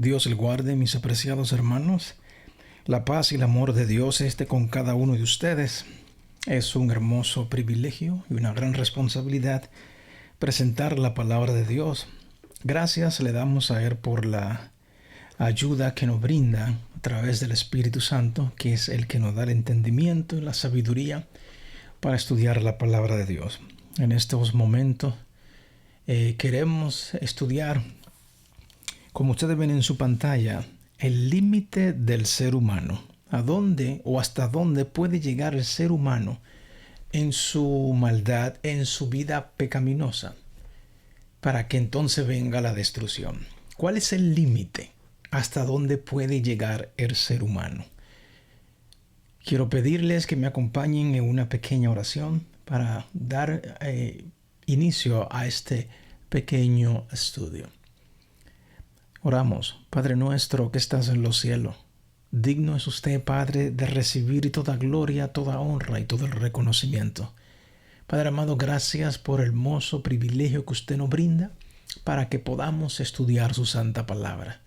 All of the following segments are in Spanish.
Dios les guarde, mis apreciados hermanos. La paz y el amor de Dios esté con cada uno de ustedes. Es un hermoso privilegio y una gran responsabilidad presentar la palabra de Dios. Gracias le damos a Él por la ayuda que nos brinda a través del Espíritu Santo, que es el que nos da el entendimiento y la sabiduría para estudiar la palabra de Dios. En estos momentos queremos estudiar, como ustedes ven en su pantalla, el límite del ser humano. ¿A dónde o hasta dónde puede llegar el ser humano en su maldad, en su vida pecaminosa, para que entonces venga la destrucción? ¿Cuál es el límite? ¿Hasta dónde puede llegar el ser humano? Quiero pedirles que me acompañen en una pequeña oración para dar inicio a este pequeño estudio. Oramos. Padre nuestro que estás en los cielos, digno es usted, Padre, de recibir toda gloria, toda honra y todo el reconocimiento. Padre amado, gracias por el hermoso privilegio que usted nos brinda para que podamos estudiar su santa palabra.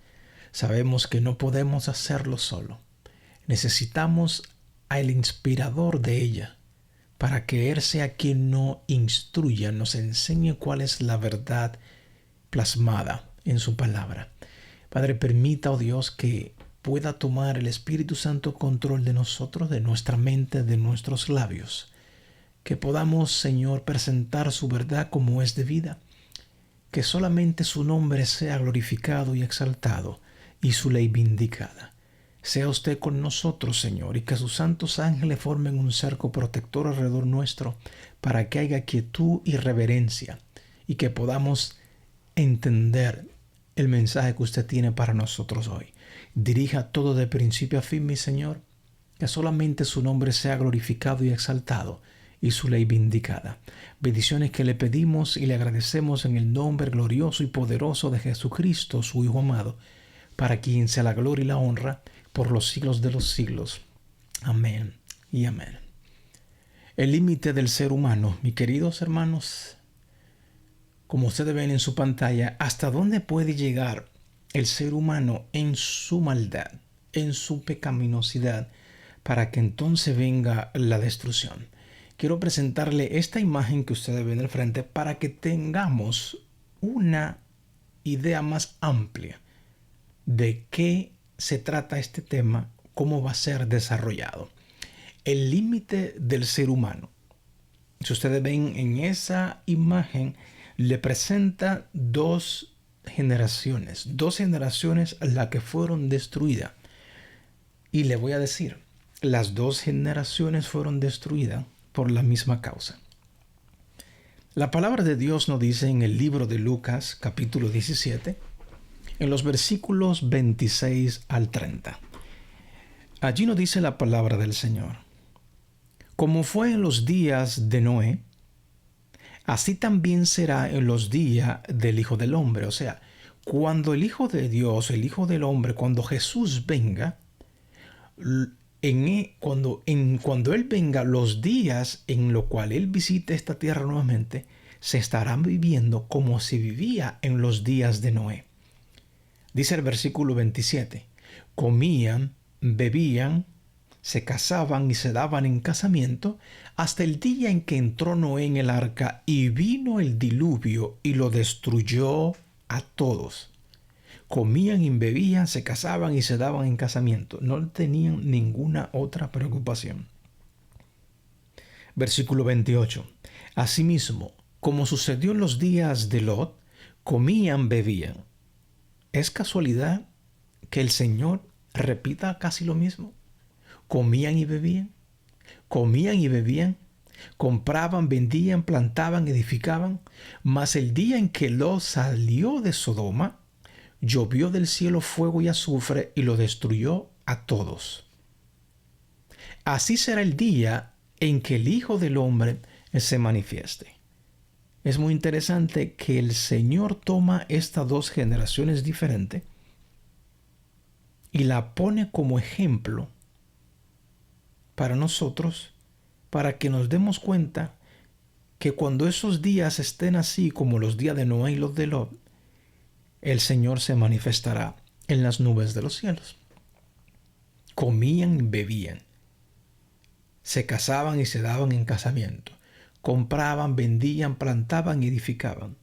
Sabemos que no podemos hacerlo solo. Necesitamos al inspirador de ella, para que Él sea quien nos instruya, nos enseñe cuál es la verdad plasmada en su palabra. Padre, permita, oh Dios, que pueda tomar el Espíritu Santo control de nosotros, de nuestra mente, de nuestros labios. Que podamos, Señor, presentar su verdad como es debida. Que solamente su nombre sea glorificado y exaltado y su ley vindicada. Sea usted con nosotros, Señor, y que sus santos ángeles formen un cerco protector alrededor nuestro para que haya quietud y reverencia y que podamos entender el mensaje que usted tiene para nosotros hoy. Dirija todo de principio a fin, mi Señor, que solamente su nombre sea glorificado y exaltado y su ley vindicada. Bendiciones que le pedimos y le agradecemos en el nombre glorioso y poderoso de Jesucristo, su Hijo amado, para quien sea la gloria y la honra por los siglos de los siglos. Amén y amén. El límite del ser humano, mis queridos hermanos, como ustedes ven en su pantalla, hasta dónde puede llegar el ser humano en su maldad, en su pecaminosidad, para que entonces venga la destrucción. Quiero presentarle esta imagen que ustedes ven al frente para que tengamos una idea más amplia de qué se trata este tema, cómo va a ser desarrollado. El límite del ser humano. Si ustedes ven en esa imagen, le presenta dos generaciones las que fueron destruidas. Y le voy a decir, las dos generaciones fueron destruidas por la misma causa. La palabra de Dios nos dice en el libro de Lucas, capítulo 17, en los versículos 26 al 30. Allí nos dice la palabra del Señor. Como fue en los días de Noé, así también será en los días del Hijo del Hombre. O sea, cuando el Hijo de Dios, el Hijo del Hombre, cuando Jesús venga, cuando Él venga, los días en los cuales Él visite esta tierra nuevamente, se estarán viviendo como se vivía en los días de Noé. Dice el versículo 27, comían, bebían, se casaban y se daban en casamiento hasta el día en que entró Noé en el arca y vino el diluvio y lo destruyó a todos. Comían y bebían, se casaban y se daban en casamiento. No tenían ninguna otra preocupación. Versículo 28. Asimismo, como sucedió en los días de Lot, comían, bebían. ¿Es casualidad que el Señor repita casi lo mismo? Comían y bebían, compraban, vendían, plantaban, edificaban. Mas el día en que Lot salió de Sodoma, llovió del cielo fuego y azufre y lo destruyó a todos. Así será el día en que el Hijo del Hombre se manifieste. Es muy interesante que el Señor toma estas dos generaciones diferentes y la pone como ejemplo para nosotros, para que nos demos cuenta que cuando esos días estén así como los días de Noé y los de Lot, el Señor se manifestará en las nubes de los cielos. Comían y bebían. Se casaban y se daban en casamiento. Compraban, vendían, plantaban y edificaban.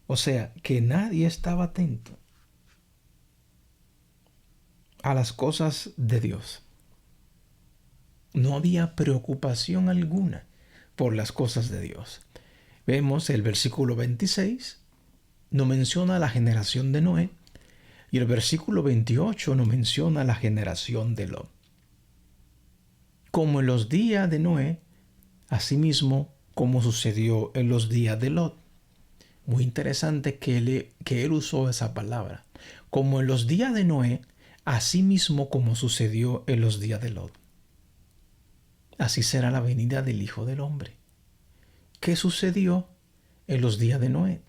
O sea, que nadie estaba atento a las cosas de Dios. No había preocupación alguna por las cosas de Dios. Vemos el versículo 26, nos menciona la generación de Noé, y el versículo 28 nos menciona la generación de Lot. Como en los días de Noé, asimismo como sucedió en los días de Lot. Muy interesante que él usó esa palabra. Como en los días de Noé, asimismo como sucedió en los días de Lot. Así será la venida del Hijo del Hombre. ¿Qué sucedió en los días de Noé?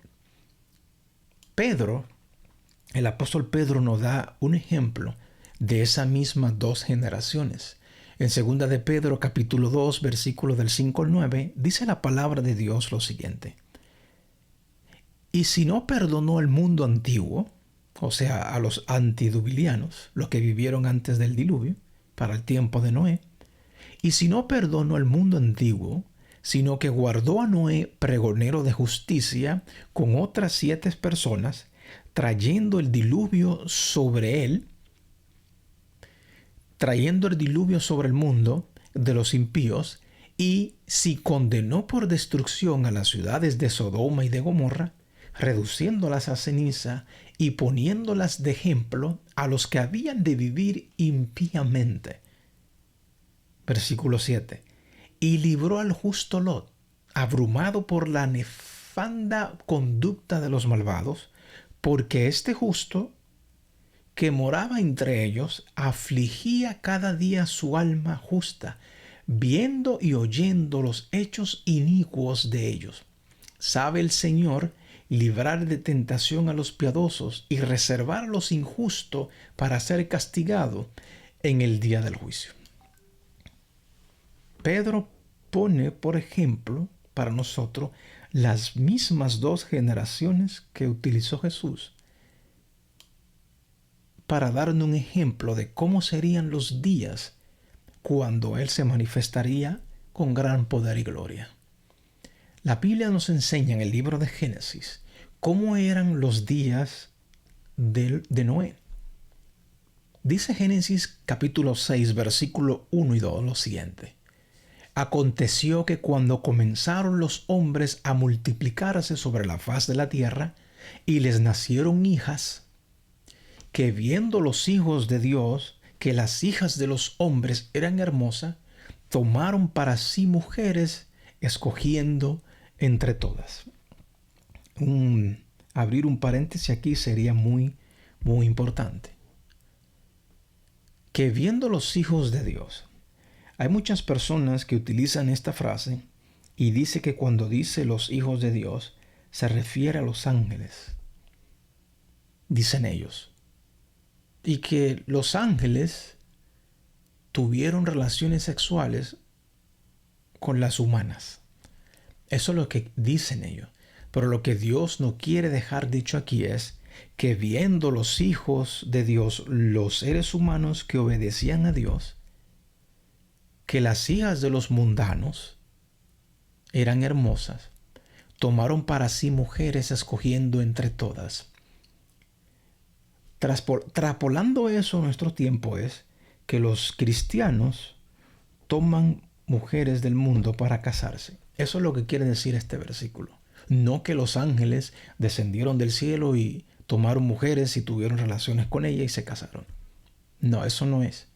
El apóstol Pedro nos da un ejemplo de esas mismas dos generaciones. En 2 de Pedro capítulo 2, versículos del 5 al 9, dice la palabra de Dios lo siguiente. Y si no perdonó el mundo antiguo, o sea, a los antediluvianos, los que vivieron antes del diluvio, para el tiempo de Noé, y si no perdonó el mundo antiguo, sino que guardó a Noé pregonero de justicia con otras 7 personas, trayendo el diluvio sobre el mundo de los impíos, y si condenó por destrucción a las ciudades de Sodoma y de Gomorra, reduciéndolas a ceniza y poniéndolas de ejemplo a los que habían de vivir impíamente. Versículo 7. Y libró al justo Lot, abrumado por la nefanda conducta de los malvados, porque este justo, que moraba entre ellos, afligía cada día su alma justa, viendo y oyendo los hechos inicuos de ellos. Sabe el Señor librar de tentación a los piadosos y reservar a los injustos para ser castigado en el día del juicio. Pedro pone, por ejemplo, para nosotros las mismas dos generaciones que utilizó Jesús para darnos un ejemplo de cómo serían los días cuando Él se manifestaría con gran poder y gloria. La Biblia nos enseña en el libro de Génesis cómo eran los días de Noé. Dice Génesis capítulo 6, versículo 1 y 2 lo siguiente. Aconteció que cuando comenzaron los hombres a multiplicarse sobre la faz de la tierra y les nacieron hijas, que viendo los hijos de Dios que las hijas de los hombres eran hermosas, tomaron para sí mujeres, escogiendo entre todas. Abrir un paréntesis aquí sería muy, muy importante. Que viendo los hijos de Dios. Hay muchas personas que utilizan esta frase y dice que cuando dice los hijos de Dios se refiere a los ángeles. Dicen ellos. Y que los ángeles tuvieron relaciones sexuales con las humanas. Eso es lo que dicen ellos. Pero lo que Dios no quiere dejar dicho aquí es que viendo los hijos de Dios, los seres humanos que obedecían a Dios, que las hijas de los mundanos eran hermosas, tomaron para sí mujeres escogiendo entre todas. Traspolando eso a nuestro tiempo es que los cristianos toman mujeres del mundo para casarse. Eso es lo que quiere decir este versículo. No que los ángeles descendieron del cielo y tomaron mujeres y tuvieron relaciones con ellas y se casaron. No, eso no es.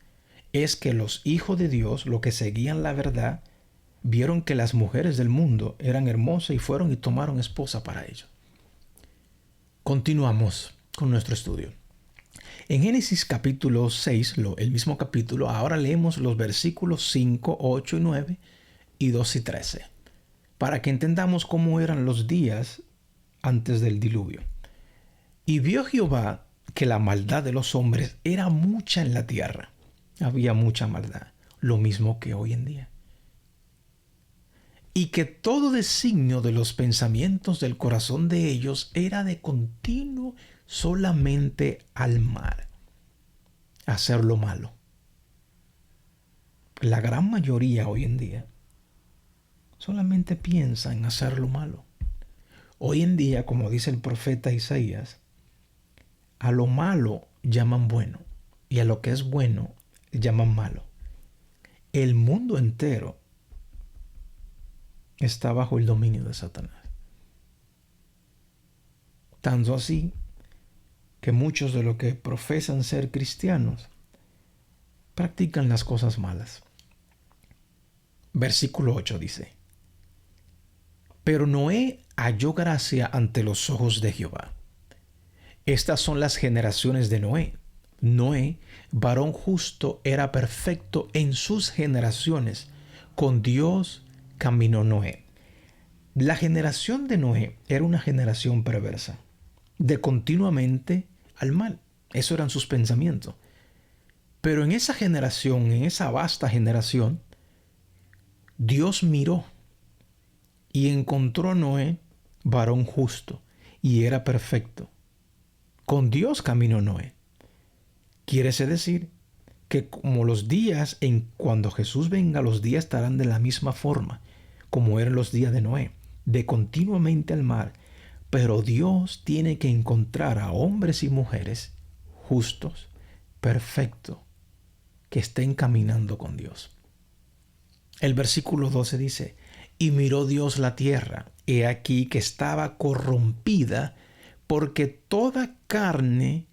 Es que los hijos de Dios, los que seguían la verdad, vieron que las mujeres del mundo eran hermosas y fueron y tomaron esposa para ellos. Continuamos con nuestro estudio. En Génesis capítulo 6, el mismo capítulo, ahora leemos los versículos 5, 8 y 9 y 2 y 13, para que entendamos cómo eran los días antes del diluvio. Y vio Jehová que la maldad de los hombres era mucha en la tierra. Había mucha maldad, lo mismo que hoy en día. Y que todo designio de los pensamientos del corazón de ellos era de continuo solamente al mar, a hacer lo malo. La gran mayoría hoy en día solamente piensa en hacer lo malo. Hoy en día, como dice el profeta Isaías, a lo malo llaman bueno y a lo que es bueno llaman malo. El mundo entero está bajo el dominio de Satanás. Tanto así que muchos de los que profesan ser cristianos practican las cosas malas. Versículo 8 dice: Pero Noé halló gracia ante los ojos de Jehová. Estas son las generaciones de Noé. Noé, varón justo, era perfecto en sus generaciones. Con Dios caminó Noé. La generación de Noé era una generación perversa, de continuamente al mal. Eso eran sus pensamientos. Pero en esa generación, en esa vasta generación, Dios miró y encontró a Noé varón justo y era perfecto. Con Dios caminó Noé. Quiere decir que como los días en cuando Jesús venga, los días estarán de la misma forma como eran los días de Noé, de continuamente al mar. Pero Dios tiene que encontrar a hombres y mujeres justos, perfectos, que estén caminando con Dios. El versículo 12 dice: Y miró Dios la tierra, he aquí que estaba corrompida, porque toda carne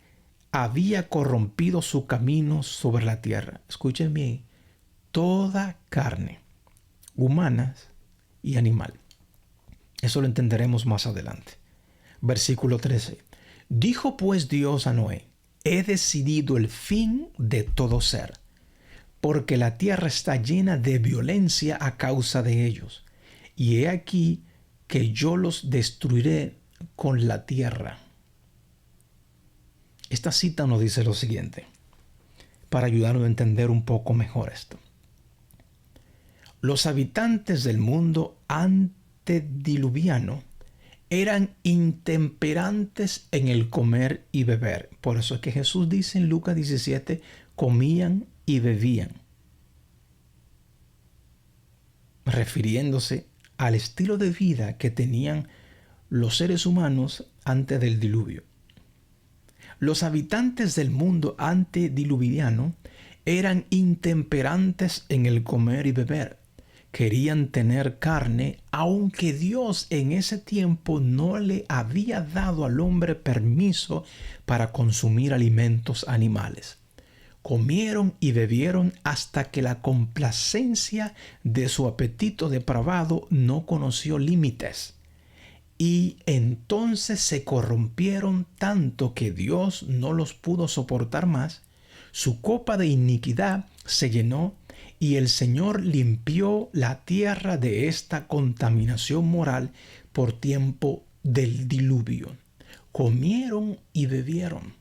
había corrompido su camino sobre la tierra. Escuchen bien, toda carne, humanas y animal. Eso lo entenderemos más adelante. Versículo 13. Dijo pues Dios a Noé: He decidido el fin de todo ser, porque la tierra está llena de violencia a causa de ellos. Y he aquí que yo los destruiré con la tierra. Esta cita nos dice lo siguiente, para ayudarnos a entender un poco mejor esto. Los habitantes del mundo antediluviano eran intemperantes en el comer y beber. Por eso es que Jesús dice en Lucas 17, comían y bebían, refiriéndose al estilo de vida que tenían los seres humanos antes del diluvio. Los habitantes del mundo antediluviano eran intemperantes en el comer y beber. Querían tener carne, aunque Dios en ese tiempo no le había dado al hombre permiso para consumir alimentos animales. Comieron y bebieron hasta que la complacencia de su apetito depravado no conoció límites. Y entonces se corrompieron tanto que Dios no los pudo soportar más. Su copa de iniquidad se llenó y el Señor limpió la tierra de esta contaminación moral por tiempo del diluvio. Comieron y bebieron.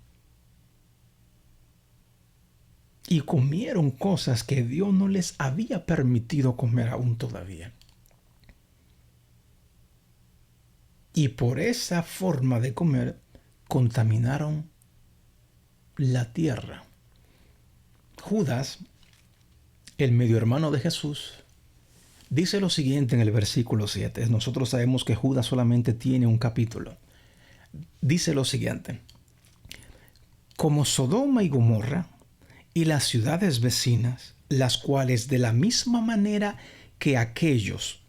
Y comieron cosas que Dios no les había permitido comer aún todavía. Y por esa forma de comer contaminaron la tierra. Judas, el medio hermano de Jesús, dice lo siguiente en el versículo 7. Nosotros sabemos que Judas solamente tiene un capítulo. Dice lo siguiente: Como Sodoma y Gomorra y las ciudades vecinas, las cuales de la misma manera que aquellos,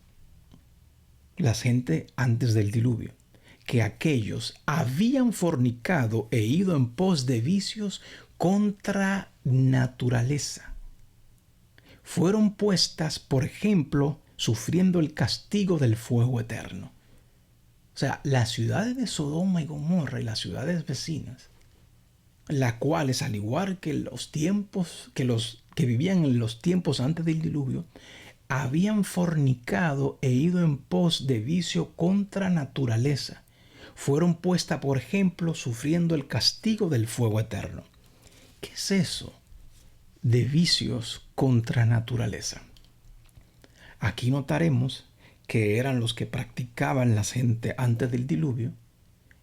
la gente antes del diluvio, que aquellos habían fornicado e ido en pos de vicios contra naturaleza, fueron puestas, por ejemplo, sufriendo el castigo del fuego eterno. O sea, las ciudades de Sodoma y Gomorra y las ciudades vecinas, las cuales, al igual que los tiempos, que los que vivían en los tiempos antes del diluvio, habían fornicado e ido en pos de vicio contra naturaleza, fueron puestas, por ejemplo, sufriendo el castigo del fuego eterno. ¿Qué es eso de vicios contra naturaleza? Aquí notaremos que eran los que practicaban la gente antes del diluvio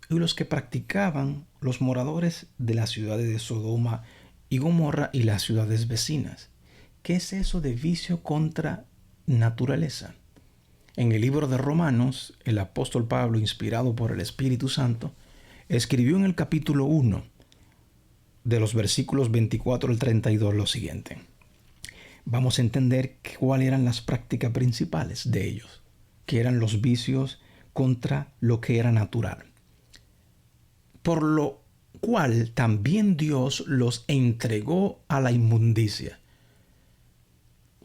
y los que practicaban los moradores de las ciudades de Sodoma y Gomorra y las ciudades vecinas. ¿Qué es eso de vicio contra naturaleza? En el libro de Romanos, el apóstol Pablo, inspirado por el Espíritu Santo, escribió en el capítulo 1, de los versículos 24 al 32, lo siguiente. Vamos a entender cuáles eran las prácticas principales de ellos, que eran los vicios contra lo que era natural. Por lo cual también Dios los entregó a la inmundicia,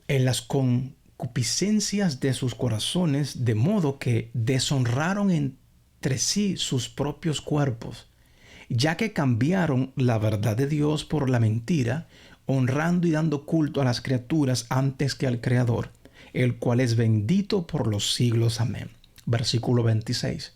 en las concupiscencias de sus corazones, de modo que deshonraron entre sí sus propios cuerpos, ya que cambiaron la verdad de Dios por la mentira, honrando y dando culto a las criaturas antes que al Creador, el cual es bendito por los siglos. Amén. Versículo 26.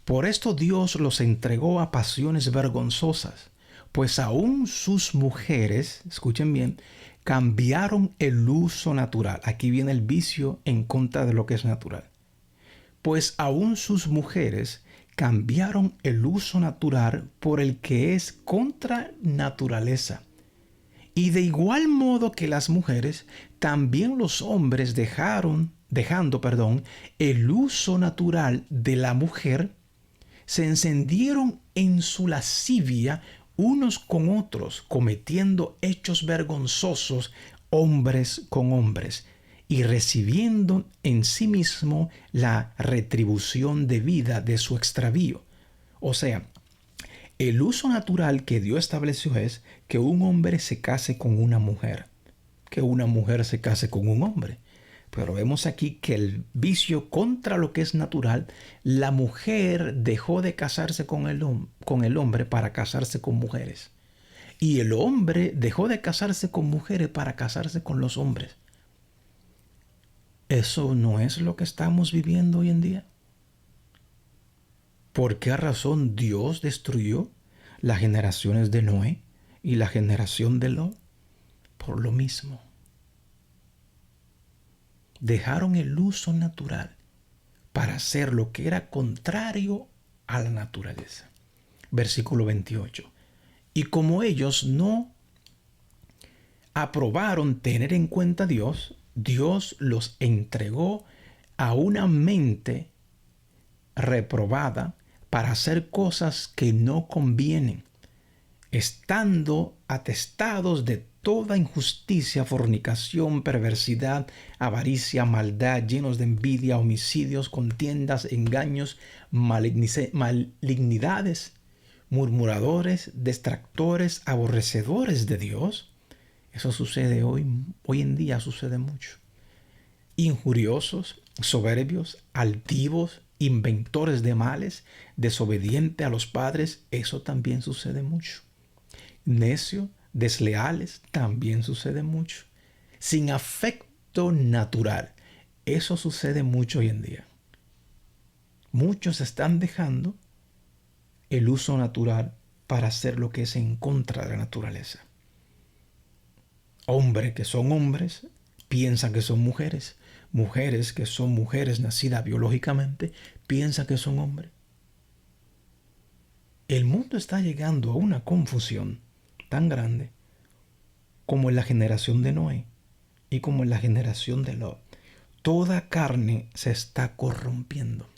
Por esto Dios los entregó a pasiones vergonzosas, pues aún sus mujeres, escuchen bien, cambiaron el uso natural. Aquí viene el vicio en contra de lo que es natural. Pues aún sus mujeres cambiaron el uso natural por el que es contra naturaleza. Y de igual modo que las mujeres, también los hombres dejando el uso natural de la mujer, se encendieron en su lascivia unos con otros, cometiendo hechos vergonzosos hombres con hombres, y recibiendo en sí mismo la retribución debida de su extravío. O sea, el uso natural que Dios estableció es que un hombre se case con una mujer, que una mujer se case con un hombre. Pero vemos aquí que el vicio contra lo que es natural, la mujer dejó de casarse con el hombre para casarse con mujeres. Y el hombre dejó de casarse con mujeres para casarse con los hombres. ¿Eso no es lo que estamos viviendo hoy en día? ¿Por qué razón Dios destruyó las generaciones de Noé y la generación de Lot? Por lo mismo. Dejaron el uso natural para hacer lo que era contrario a la naturaleza. Versículo 28. Y como ellos no aprobaron tener en cuenta a Dios, Dios los entregó a una mente reprobada para hacer cosas que no convienen, estando atestados de toda injusticia, fornicación, perversidad, avaricia, maldad, llenos de envidia, homicidios, contiendas, engaños, malignidades, murmuradores, detractores, aborrecedores de Dios. Eso sucede hoy en día sucede mucho. Injuriosos, soberbios, altivos, inventores de males, desobedientes a los padres, eso también sucede mucho. Necios, desleales, también sucede mucho. Sin afecto natural, eso sucede mucho hoy en día. Muchos están dejando el uso natural para hacer lo que es en contra de la naturaleza. Hombres que son hombres piensan que son mujeres. Mujeres que son mujeres nacidas biológicamente piensan que son hombres. El mundo está llegando a una confusión tan grande como en la generación de Noé y como en la generación de Lot. Toda carne se está corrompiendo.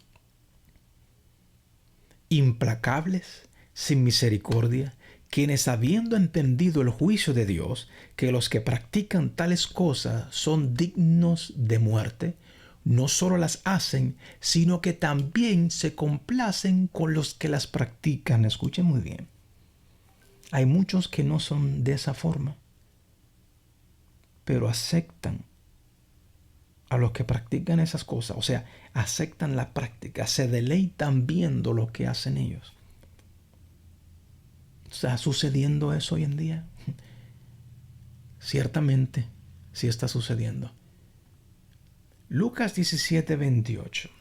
Implacables, sin misericordia, quienes habiendo entendido el juicio de Dios, que los que practican tales cosas son dignos de muerte, no solo las hacen, sino que también se complacen con los que las practican. Escuchen muy bien. Hay muchos que no son de esa forma, pero aceptan a los que practican esas cosas. O sea, aceptan la práctica, se deleitan viendo lo que hacen ellos. ¿Está sucediendo eso hoy en día? Ciertamente, sí está sucediendo. Lucas 17:28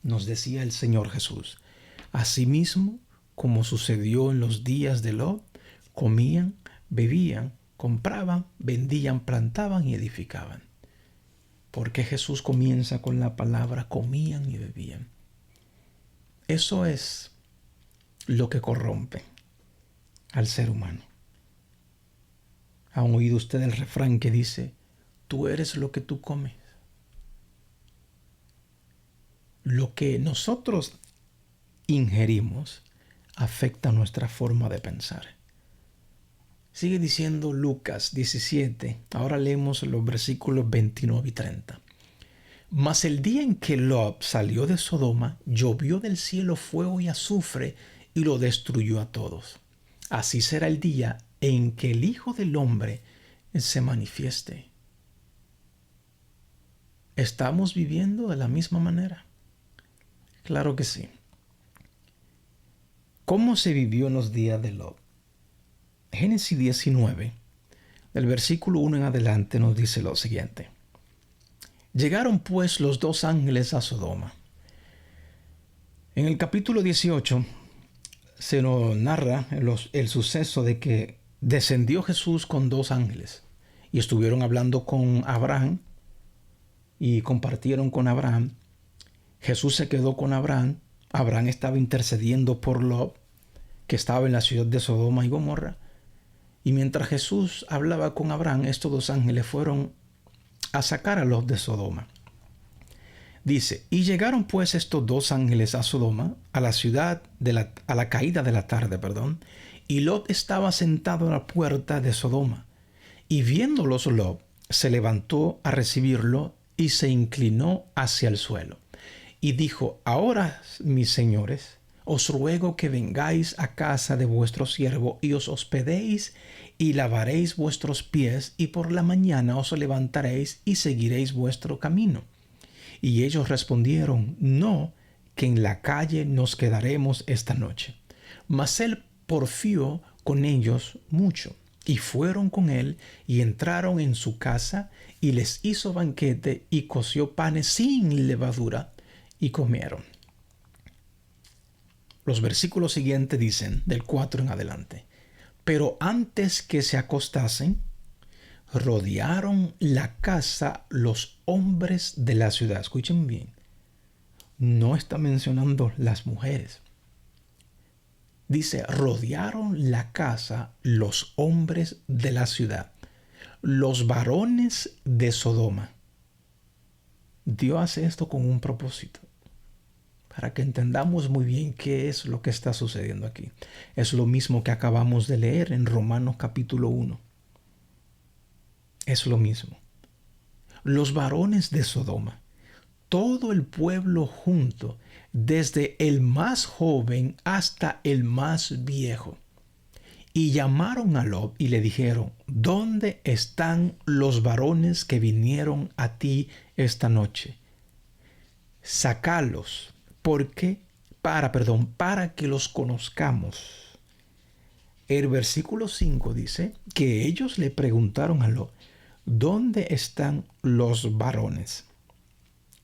nos decía el Señor Jesús: asimismo, como sucedió en los días de Lot, comían, bebían, compraban, vendían, plantaban y edificaban. ¿Por qué Jesús comienza con la palabra comían y bebían? Eso es lo que corrompe al ser humano. ¿Han oído usted el refrán que dice, tú eres lo que tú comes? Lo que nosotros ingerimos afecta nuestra forma de pensar. Sigue diciendo Lucas 17. Ahora leemos los versículos 29 y 30. Mas el día en que Lot salió de Sodoma, llovió del cielo fuego y azufre y lo destruyó a todos. Así será el día en que el Hijo del Hombre se manifieste. ¿Estamos viviendo de la misma manera? Claro que sí. ¿Cómo se vivió en los días de Lot? Génesis 19, del versículo 1 en adelante, nos dice lo siguiente. Llegaron pues los dos ángeles a Sodoma. En el capítulo 18 se nos narra el suceso de que descendió Jesús con dos ángeles y estuvieron hablando con Abraham y compartieron con Abraham. Jesús se quedó con Abraham. Abraham estaba intercediendo por Lot, que estaba en la ciudad de Sodoma y Gomorra. Y mientras Jesús hablaba con Abraham, estos dos ángeles fueron a sacar a Lot de Sodoma. Dice, y llegaron pues estos dos ángeles a Sodoma, a la ciudad, a la caída de la tarde, y Lot estaba sentado a la puerta de Sodoma. Y viéndolos Lot, se levantó a recibirlo y se inclinó hacia el suelo. Y dijo, ahora, mis señores, os ruego que vengáis a casa de vuestro siervo y os hospedéis y lavaréis vuestros pies y por la mañana os levantaréis y seguiréis vuestro camino. Y ellos respondieron, no, que en la calle nos quedaremos esta noche. Mas él porfió con ellos mucho. Y fueron con él y entraron en su casa y les hizo banquete y coció panes sin levadura y comieron. Los versículos siguientes dicen, del 4 en adelante, pero antes que se acostasen, rodearon la casa los hombres de la ciudad. Escuchen bien, no está mencionando las mujeres. Dice, rodearon la casa los hombres de la ciudad, los varones de Sodoma. Dios hace esto con un propósito, para que entendamos muy bien qué es lo que está sucediendo aquí. Es lo mismo que acabamos de leer en Romanos capítulo 1. Es lo mismo. Los varones de Sodoma, todo el pueblo junto, desde el más joven hasta el más viejo. Y llamaron a Lot y le dijeron, ¿dónde están los varones que vinieron a ti esta noche? Sácalos, para que los conozcamos. El versículo 5 dice que ellos le preguntaron a Lot, ¿dónde están los varones?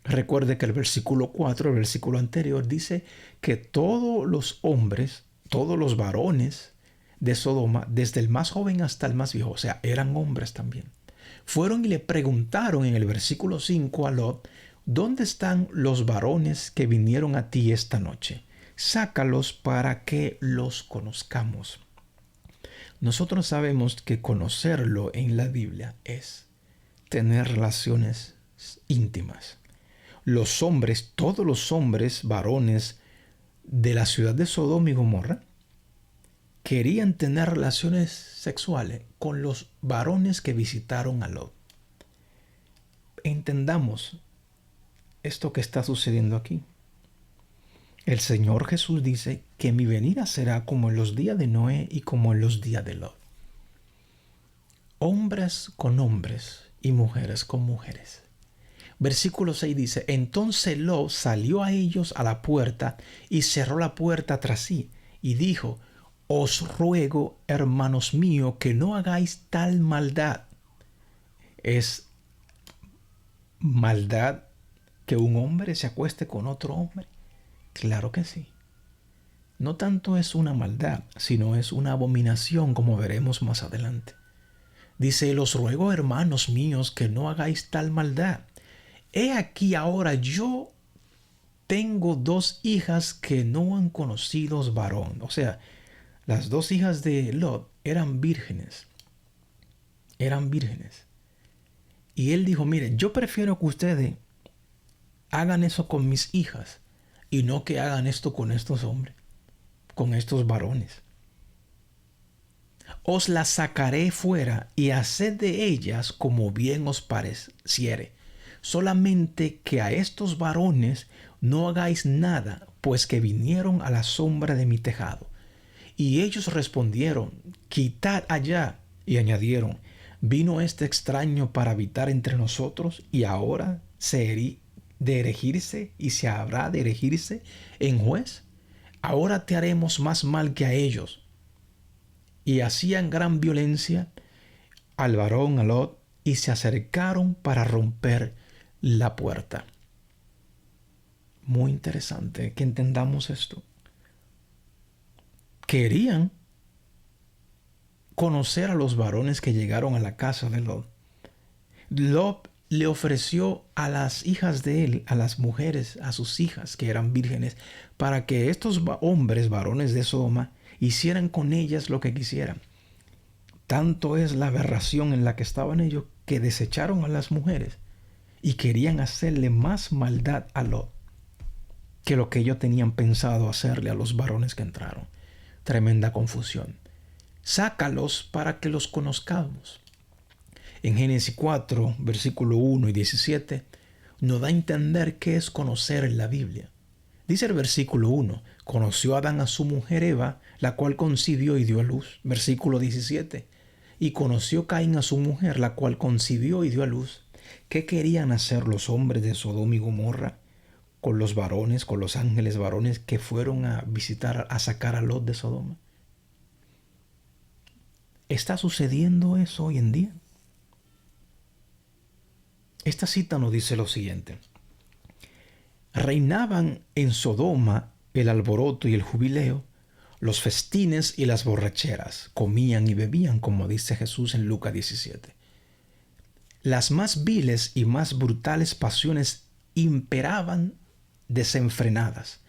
Recuerde que el versículo 4, el versículo anterior, dice que todos los hombres, todos los varones de Sodoma, desde el más joven hasta el más viejo, o sea, eran hombres también, fueron y le preguntaron en el versículo 5 a Lot, ¿dónde están los varones que vinieron a ti esta noche? Sácalos para que los conozcamos. Nosotros sabemos que conocerlo en la Biblia es tener relaciones íntimas. Los hombres, todos los hombres, varones de la ciudad de Sodoma y Gomorra, querían tener relaciones sexuales con los varones que visitaron a Lot. Entendamos esto que está sucediendo aquí. El Señor Jesús dice que mi venida será como en los días de Noé y como en los días de Lot. Hombres con hombres y mujeres con mujeres. Versículo 6 dice, entonces Lot salió a ellos a la puerta y cerró la puerta tras sí y dijo, os ruego, hermanos míos, que no hagáis tal maldad. ¿Es maldad que un hombre se acueste con otro hombre? Claro que sí. No tanto es una maldad, sino es una abominación, como veremos más adelante. Dice, los ruego, hermanos míos, que no hagáis tal maldad. He aquí ahora yo tengo 2 hijas que no han conocido varón. O sea, las 2 hijas de Lot eran vírgenes. Eran vírgenes. Y él dijo, mire, yo prefiero que ustedes hagan eso con mis hijas y no que hagan esto con estos hombres, con estos varones. Os las sacaré fuera y haced de ellas como bien os pareciere. Solamente que a estos varones no hagáis nada, pues que vinieron a la sombra de mi tejado. Y ellos respondieron, quitad allá. Y añadieron, vino este extraño para habitar entre nosotros y ahora de erigirse y se habrá de erigirse en juez. Ahora te haremos más mal que a ellos. Y hacían gran violencia al varón, a Lot, y se acercaron para romper la puerta. Muy interesante que entendamos esto. Querían conocer a los varones que llegaron a la casa de Lot. Lot le ofreció a las hijas de él, a las mujeres, a sus hijas que eran vírgenes, para que estos hombres, varones de Sodoma, hicieran con ellas lo que quisieran. Tanto es la aberración en la que estaban ellos que desecharon a las mujeres y querían hacerle más maldad a Lot que lo que ellos tenían pensado hacerle a los varones que entraron. Tremenda confusión. Sácalos para que los conozcamos. En Génesis 4, versículo 1 y 17, nos da a entender qué es conocer en la Biblia. Dice el versículo 1, conoció Adán a su mujer Eva, la cual concibió y dio a luz. Versículo 17, y conoció Caín a su mujer, la cual concibió y dio a luz. ¿Qué querían hacer los hombres de Sodoma y Gomorra con los varones, con los ángeles varones que fueron a visitar, a sacar a Lot de Sodoma? ¿Está sucediendo eso hoy en día? Esta cita nos dice lo siguiente. Reinaban en Sodoma el alboroto y el jubileo, los festines y las borracheras, comían y bebían, como dice Jesús en Lucas 17. Las más viles y más brutales pasiones imperaban desenfrenadas.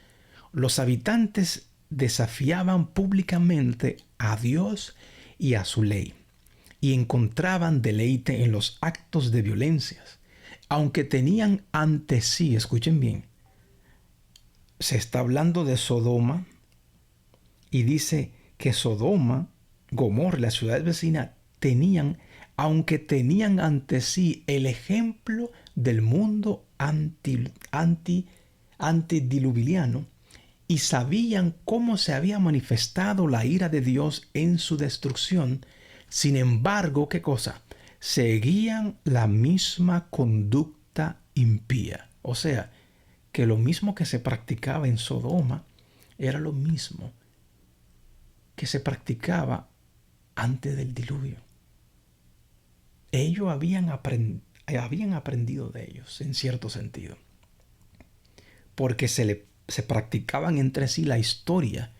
Los habitantes desafiaban públicamente a Dios y a su ley, y encontraban deleite en los actos de violencias, aunque tenían ante sí, escuchen bien, se está hablando de Sodoma y dice que Sodoma, Gomorra, las ciudades vecinas, aunque tenían ante sí el ejemplo del mundo antediluviano, y sabían cómo se había manifestado la ira de Dios en su destrucción. Sin embargo, ¿qué cosa? Seguían la misma conducta impía. O sea, que lo mismo que se practicaba en Sodoma era lo mismo que se practicaba antes del diluvio. Ellos habían aprendido de ellos, en cierto sentido, porque se practicaban entre sí la historia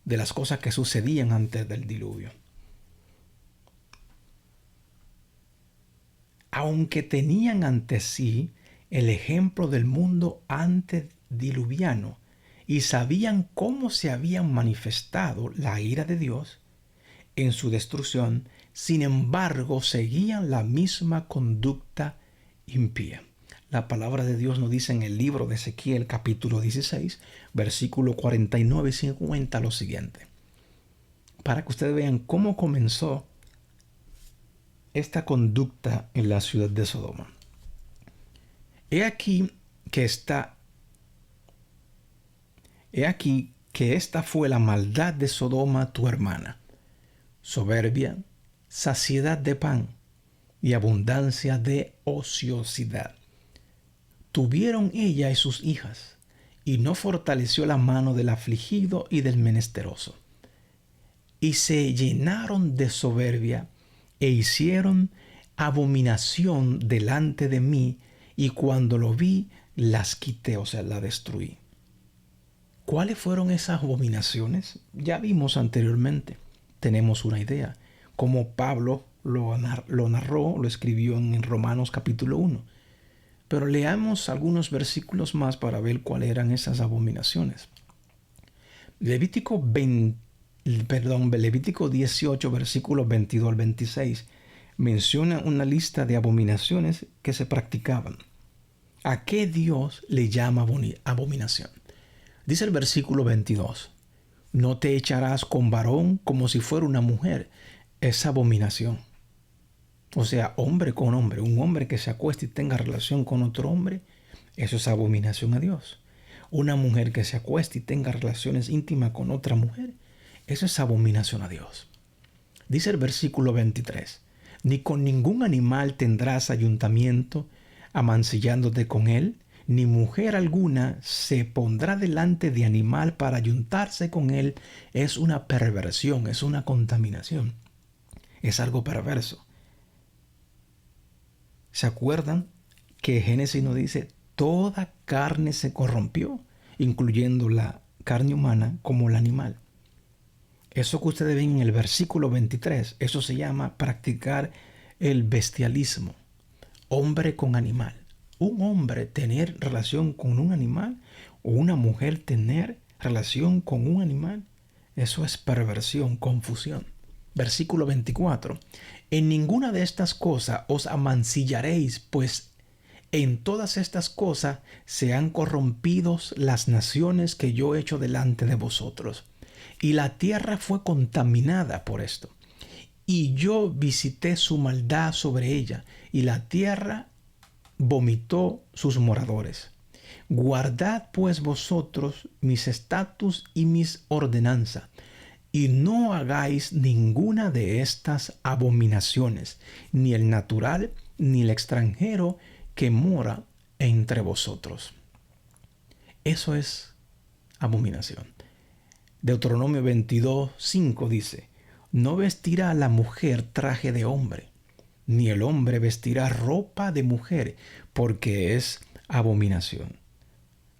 de las cosas que sucedían antes del diluvio. Aunque tenían ante sí el ejemplo del mundo antediluviano y sabían cómo se habían manifestado la ira de Dios en su destrucción, sin embargo seguían la misma conducta impía. La palabra de Dios nos dice en el libro de Ezequiel capítulo 16, versículo 49 y 50 lo siguiente. Para que ustedes vean cómo comenzó esta conducta en la ciudad de Sodoma. He aquí que esta fue la maldad de Sodoma tu hermana, soberbia, saciedad de pan y abundancia de ociosidad. Tuvieron ella y sus hijas, y no fortaleció la mano del afligido y del menesteroso. Y se llenaron de soberbia e hicieron abominación delante de mí, y cuando lo vi, las quité, o sea, las destruí. ¿Cuáles fueron esas abominaciones? Ya vimos anteriormente. Tenemos una idea. Como Pablo lo narró, lo escribió en Romanos capítulo 1. Pero leamos algunos versículos más para ver cuáles eran esas abominaciones. Levítico 18, versículos 22 al 26, menciona una lista de abominaciones que se practicaban. ¿A qué Dios le llama abominación? Dice el versículo 22, no te echarás con varón como si fuera una mujer. Es abominación. O sea, hombre con hombre. Un hombre que se acueste y tenga relación con otro hombre, eso es abominación a Dios. Una mujer que se acueste y tenga relaciones íntimas con otra mujer, eso es abominación a Dios. Dice el versículo 23, ni con ningún animal tendrás ayuntamiento, amancillándote con él, ni mujer alguna se pondrá delante de animal para ayuntarse con él. Es una perversión, es una contaminación. Es algo perverso. ¿Se acuerdan que Génesis nos dice, toda carne se corrompió, incluyendo la carne humana como el animal? Eso que ustedes ven en el versículo 23, eso se llama practicar el bestialismo. Hombre con animal. Un hombre tener relación con un animal o una mujer tener relación con un animal, eso es perversión, confusión. Versículo 24. En ninguna de estas cosas os amancillaréis, pues en todas estas cosas se han corrompido las naciones que yo he hecho delante de vosotros. Y la tierra fue contaminada por esto. Y yo visité su maldad sobre ella, y la tierra vomitó sus moradores. Guardad pues vosotros mis estatutos y mis ordenanzas, y no hagáis ninguna de estas abominaciones, ni el natural, ni el extranjero que mora entre vosotros. Eso es abominación. Deuteronomio 22:5 dice, no vestirá la mujer traje de hombre, ni el hombre vestirá ropa de mujer, porque es abominación.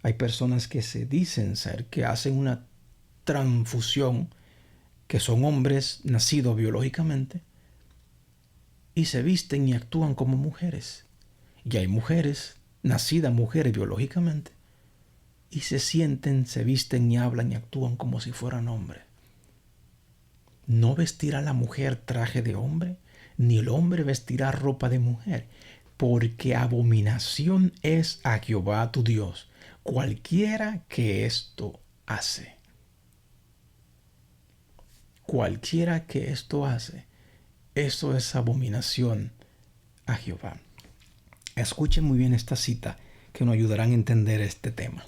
Hay personas que se dicen ser, que hacen una transfusión, que son hombres nacidos biológicamente, y se visten y actúan como mujeres. Y hay mujeres, nacidas mujeres biológicamente, y se sienten, se visten y hablan y actúan como si fueran hombres. No vestirá la mujer traje de hombre, ni el hombre vestirá ropa de mujer, porque abominación es a Jehová tu Dios, cualquiera que esto hace. Cualquiera que esto hace, eso es abominación a Jehová. Escuchen muy bien esta cita que nos ayudarán a entender este tema.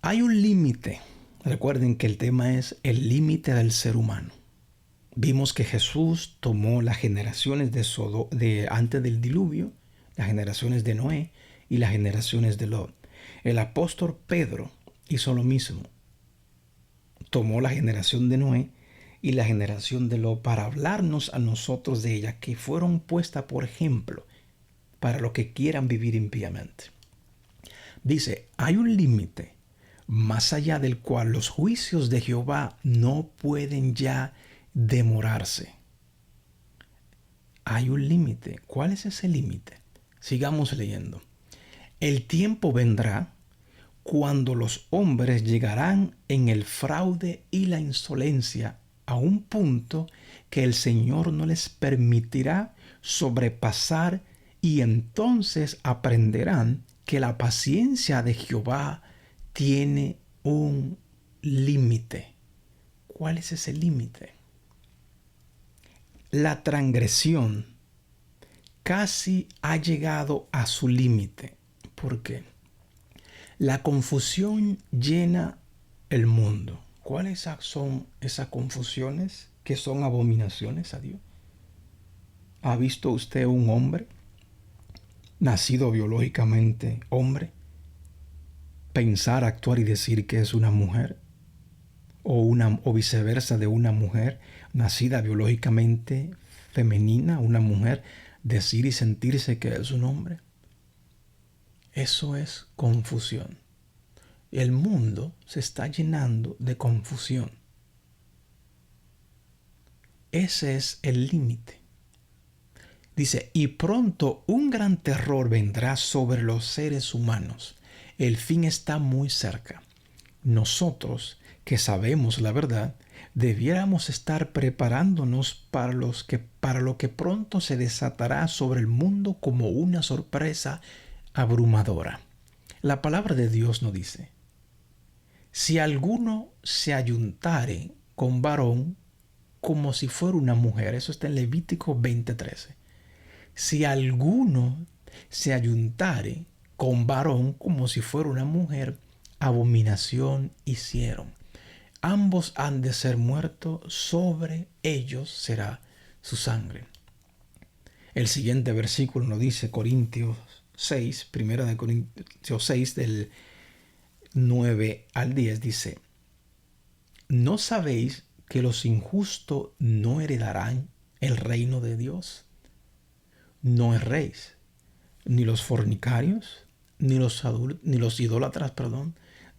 Hay un límite. Recuerden que el tema es el límite del ser humano. Vimos que Jesús tomó las generaciones de antes del diluvio, las generaciones de Noé y las generaciones de Lot. El apóstol Pedro hizo lo mismo. Tomó la generación de Noé y la generación de Lot para hablarnos a nosotros de ella, que fueron puestas por ejemplo para los que quieran vivir impíamente. Dice, hay un límite más allá del cual los juicios de Jehová no pueden ya demorarse. Hay un límite. ¿Cuál es ese límite? Sigamos leyendo. El tiempo vendrá cuando los hombres llegarán en el fraude y la insolencia a un punto que el Señor no les permitirá sobrepasar, y entonces aprenderán que la paciencia de Jehová tiene un límite. ¿Cuál es ese límite? La transgresión casi ha llegado a su límite. ¿Por qué? La confusión llena el mundo. ¿Cuáles son esas confusiones que son abominaciones a Dios? ¿Ha visto usted un hombre nacido biológicamente hombre pensar, actuar y decir que es una mujer? O viceversa, de una mujer nacida biológicamente femenina, una mujer decir y sentirse que es un hombre. Eso es confusión. El mundo se está llenando de confusión. Ese es el límite. Dice, y pronto un gran terror vendrá sobre los seres humanos. El fin está muy cerca. Nosotros, que sabemos la verdad, debiéramos estar preparándonos para lo que pronto se desatará sobre el mundo como una sorpresa abrumadora. La palabra de Dios nos dice, si alguno se ayuntare con varón como si fuera una mujer, eso está en Levítico 20:13. Si alguno se ayuntare con varón como si fuera una mujer, abominación hicieron. Ambos han de ser muertos, sobre ellos será su sangre. El siguiente versículo nos dice, Corintios 6, primera de Corintios 6, del 9 al 10, dice, ¿no sabéis que los injustos no heredarán el reino de Dios? No erréis, ni los fornicarios, ni los idólatras,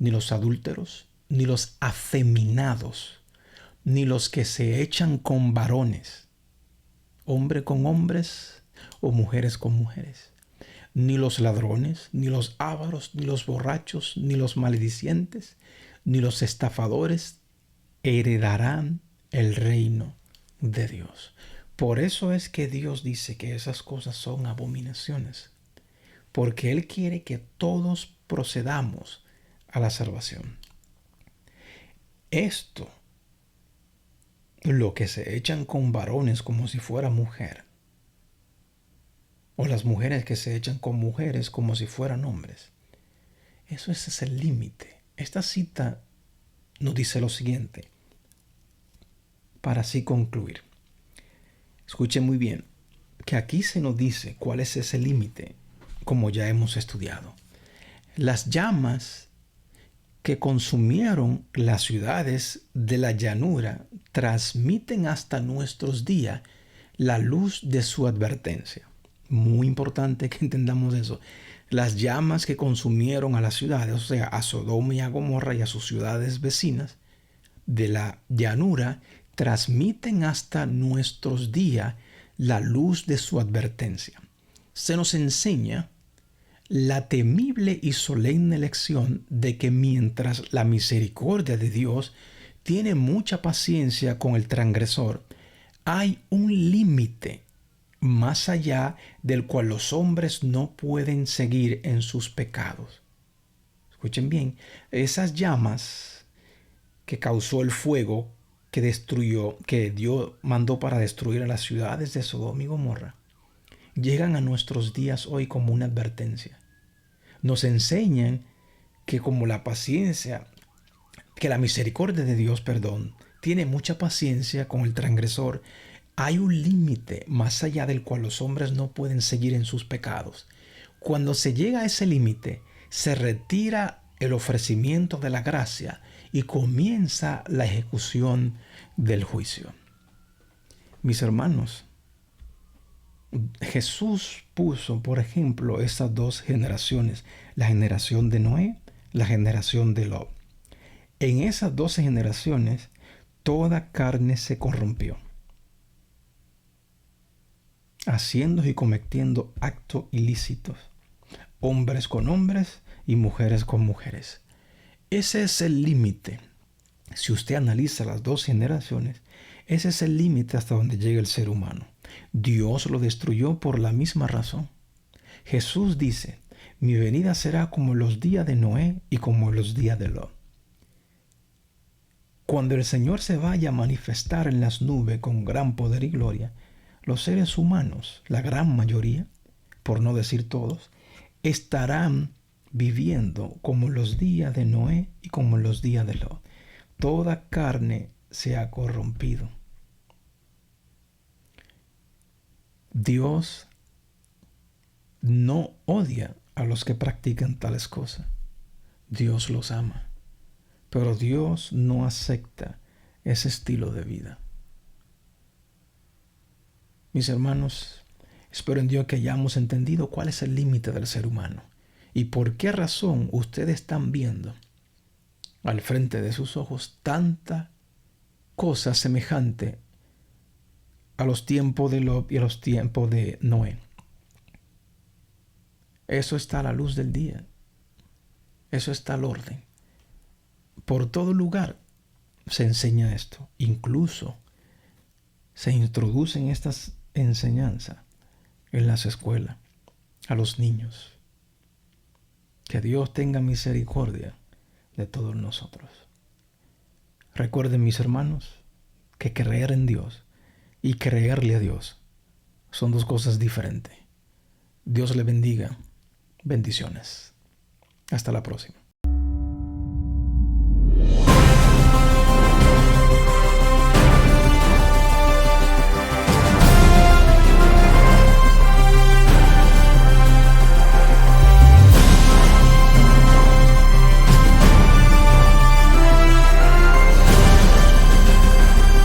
ni los adúlteros, ni los afeminados, ni los que se echan con varones, hombre con hombres o mujeres con mujeres, ni los ladrones, ni los ávaros, ni los borrachos, ni los maledicientes, ni los estafadores heredarán el reino de Dios. Por eso es que Dios dice que esas cosas son abominaciones, porque Él quiere que todos procedamos a la salvación. Esto, lo que se echan con varones como si fuera mujer, o las mujeres que se echan con mujeres como si fueran hombres, ese es el límite. Esta cita nos dice lo siguiente, para así concluir. Escuchen muy bien, que aquí se nos dice cuál es ese límite, como ya hemos estudiado. Las llamas que consumieron las ciudades de la llanura transmiten hasta nuestros días la luz de su advertencia. Muy importante que entendamos eso. Las llamas que consumieron a las ciudades, o sea, a Sodoma y a Gomorra y a sus ciudades vecinas de la llanura, transmiten hasta nuestros días la luz de su advertencia. Se nos enseña la temible y solemne lección de que mientras la misericordia de Dios tiene mucha paciencia con el transgresor, hay un límite más allá del cual los hombres no pueden seguir en sus pecados. Escuchen bien, esas llamas que causó el fuego que Dios mandó para destruir a las ciudades de Sodoma y Gomorra, llegan a nuestros días hoy como una advertencia. Nos enseñan que como la paciencia, que la misericordia de Dios, tiene mucha paciencia con el transgresor, hay un límite más allá del cual los hombres no pueden seguir en sus pecados. Cuando se llega a ese límite, se retira el ofrecimiento de la gracia y comienza la ejecución del juicio. Mis hermanos, Jesús puso, por ejemplo, esas dos generaciones, la generación de Noé, la generación de Lot. En esas 12 generaciones, toda carne se corrompió, haciendo y cometiendo actos ilícitos, hombres con hombres y mujeres con mujeres. Ese es el límite. Si usted analiza las dos generaciones, ese es el límite hasta donde llega el ser humano. Dios lo destruyó por la misma razón. Jesús dice, mi venida será como los días de Noé y como los días de Lot. Cuando el Señor se vaya a manifestar en las nubes con gran poder y gloria, los seres humanos, la gran mayoría, por no decir todos, estarán viviendo como los días de Noé y como los días de Lot. Toda carne se ha corrompido. Dios no odia a los que practican tales cosas. Dios los ama. Pero Dios no acepta ese estilo de vida. Mis hermanos, espero en Dios que hayamos entendido cuál es el límite del ser humano y por qué razón ustedes están viendo al frente de sus ojos tanta cosa semejante a los tiempos de Lot y a los tiempos de Noé. Eso está a la luz del día. Eso está al orden. Por todo lugar se enseña esto. Incluso se introducen estas enseñanzas en las escuelas a los niños. Que Dios tenga misericordia de todos nosotros. Recuerden, mis hermanos, que creer en Dios y creerle a Dios son dos cosas diferentes. Dios le bendiga. Bendiciones. Hasta la próxima.